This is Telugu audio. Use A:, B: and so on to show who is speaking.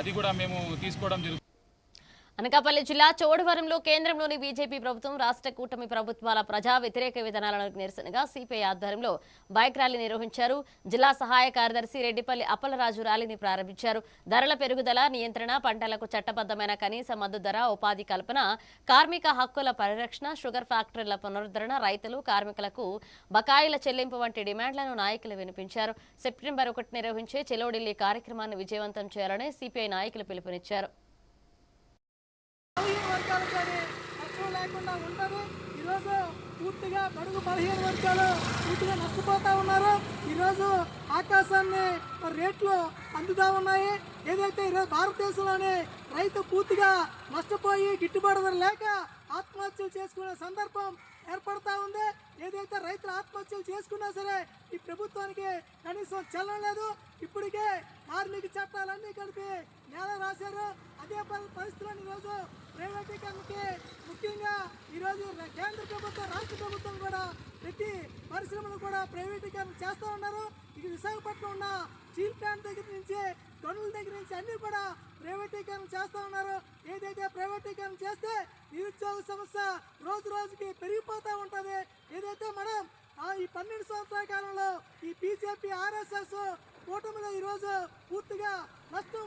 A: అది కూడా మేము తీసుకోవడం జరుగుతుంది.
B: అనకాపల్లి జిల్లా చోడవరంలో కేంద్రంలోని బీజేపీ ప్రభుత్వం రాష్ట్ర కూటమి ప్రభుత్వాల ప్రజా వ్యతిరేక విధానాలకు నిరసనగా సిపిఐ ఆధ్వర్యంలో బైక్ ర్యాలీ నిర్వహించారు. జిల్లా సహాయ కార్యదర్శి రెడ్డిపల్లి అప్పలరాజు ర్యాలీని ప్రారంభించారు. ధరల పెరుగుదల నియంత్రణ, పంటలకు చట్టబద్దమైన కనీస మద్దతు ధర, ఉపాధి కల్పన, కార్మిక హక్కుల పరిరక్షణ, షుగర్ ఫ్యాక్టరీల పునరుద్ధరణ, రైతులు కార్మికులకు బకాయిల చెల్లింపు వంటి డిమాండ్లను నాయకులు వినిపించారు. సెప్టెంబర్ 1 నిర్వహించే చెలో ఢిల్లీ కార్యక్రమాన్ని విజయవంతం చేయాలని సిపిఐ నాయకులు పిలుపునిచ్చారు.
C: వర్గాలు కానీ కష్టం లేకుండా ఉండదు. ఈరోజు పూర్తిగా బడుగు బలహీన వర్గాలు పూర్తిగా నష్టపోతూ ఉన్నారు. ఈరోజు ఆకాశాన్ని రేట్లు అందుతూ ఉన్నాయి. ఏదైతే ఈరోజు భారతదేశంలోని రైతు పూర్తిగా నష్టపోయి గిట్టుబాటు ధర లేక ఆత్మహత్యలు చేసుకునే సందర్భం ఏర్పడతా ఉంది. ఏదైతే రైతులు ఆత్మహత్యలు చేసుకున్నా సరే ఈ ప్రభుత్వానికి కనీసం చెల్లం లేదు. ఇప్పటికే కార్మిక చట్టాలన్నీ కలిపి నేల రాశారు. అదే పరిస్థితులను ఈరోజు ప్రైవేటీకరణకి ముఖ్యంగా ఈరోజు కేంద్ర ప్రభుత్వం, రాష్ట్ర ప్రభుత్వం కూడా ప్రతి పరిశ్రమలు కూడా ప్రైవేటీకరణ చేస్తూ ఉన్నారు. ఇది విశాఖపట్నం ఉన్న స్టీల్ ప్లాంట్ దగ్గర నుంచి, గనుల దగ్గర నుంచి అన్ని కూడా ప్రైవేటీకరణ చేస్తూ ఉన్నారు. ఏదైతే ప్రైవేటీకరణ చేస్తే నిరుద్యోగ సమస్య రోజు రోజుకి పెరిగిపోతూ ఉంటుంది. ఏదైతే మనం ఈ 12 సంవత్సరాల కాలంలో ఈ బీజేపీ, ఆర్ఎస్ఎస్ కూటమిలో ఈరోజు పూర్తిగా నష్టం